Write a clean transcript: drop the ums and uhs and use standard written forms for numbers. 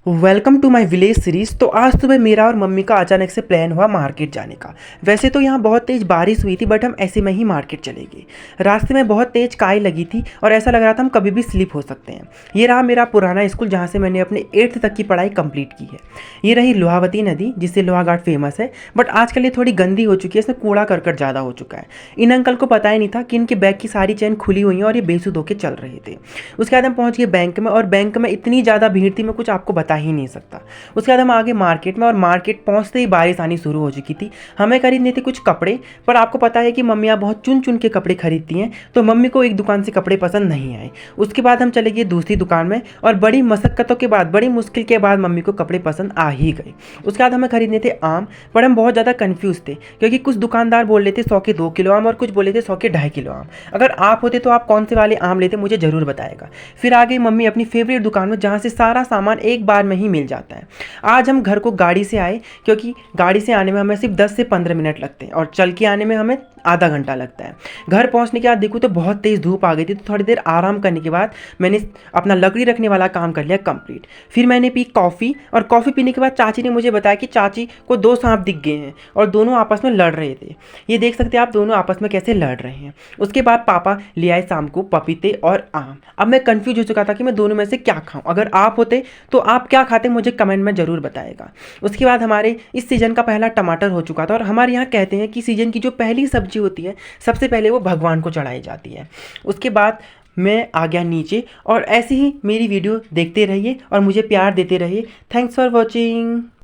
Welcome to my village series. तो आज सुबह मेरा और मम्मी का अचानक से प्लान हुआ मार्केट जाने का। वैसे तो यहाँ बहुत तेज़ बारिश हुई थी, बट हम ऐसे में ही मार्केट चले गए। रास्ते में बहुत तेज़ काई लगी थी और ऐसा लग रहा था हम कभी भी स्लिप हो सकते हैं। ये रहा मेरा पुराना स्कूल जहाँ से मैंने अपने 8th तक की पढ़ाई कंप्लीट की है। ये रही लोहावती नदी, जिससे लोहाघाट फेमस है, बट आजकल ये थोड़ी गंदी हो चुकी है, इसमें कूड़ा करकट ज़्यादा हो चुका है। इन अंकल को पता ही नहीं था कि इनके बैग की सारी चेन खुली हुई हैं और ये बेसुध होकर चल रहे थे। उसके बाद हम पहुँच गए बैंक में, और बैंक में इतनी ज़्यादा भीड़ थी, मैं कुछ आपको बता ही नहीं सकता। उसके बाद हम आगे मार्केट में, और मार्केट पहुंचते ही बारिश आनी शुरू हो चुकी थी। हमें खरीदने थे कुछ कपड़े, पर आपको पता है कि मम्मियाँ बहुत चुन चुन के कपड़े खरीदती हैं, तो मम्मी को एक दुकान से कपड़े पसंद नहीं आए। उसके बाद हम चले गए दूसरी दुकान में, और बड़ी मशक्क़तों के बाद, बड़ी मुश्किल के बाद मम्मी को कपड़े पसंद आ ही गए। उसके बाद हमें खरीदने थे आम, पर हम बहुत ज़्यादा कन्फ्यूज़ थे, क्योंकि कुछ दुकानदार बोल रहे थे 100 के 2 किलो आम, और कुछ बोले थे 100 के 2.5 किलो आम। अगर आप होते तो आप कौन से वाले आम लेते, मुझे ज़रूर बताएगा। फिर आ गई मम्मी अपनी फेवरेट दुकान में, जहाँ से सारा सामान एक बार में ही मिल जाता है। आज हम घर को गाड़ी से आए, क्योंकि गाड़ी से आने में हमें सिर्फ 10 से 15 मिनट लगते हैं, और चल के आने में हमें आधा घंटा लगता है। घर पहुंचने के बाद देखूँ तो बहुत तेज़ धूप आ गई थी, तो थोड़ी देर आराम करने के बाद मैंने अपना लकड़ी रखने वाला काम कर लिया कंप्लीट। फिर मैंने पी कॉफ़ी, और कॉफ़ी पीने के बाद चाची ने मुझे बताया कि चाची को 2 सांप दिख गए हैं, और दोनों आपस में लड़ रहे थे। ये देख सकते हैं आप, दोनों आपस में कैसे लड़ रहे हैं। उसके बाद पापा ले आए शाम को पपीते और आम। अब मैं कंफ्यूज हो चुका था कि मैं दोनों में से क्या खाऊं। अगर आप होते तो आप क्या खाते, मुझे कमेंट में ज़रूर बताएगा। उसके बाद हमारे इस सीज़न का पहला टमाटर हो चुका था, और हमारे यहाँ कहते हैं कि सीज़न की जो पहली सब्जी होती है, सबसे पहले वो भगवान को चढ़ाई जाती है। उसके बाद मैं आ गया नीचे, और ऐसे ही मेरी वीडियो देखते रहिए और मुझे प्यार देते रहिए। Thanks for watching.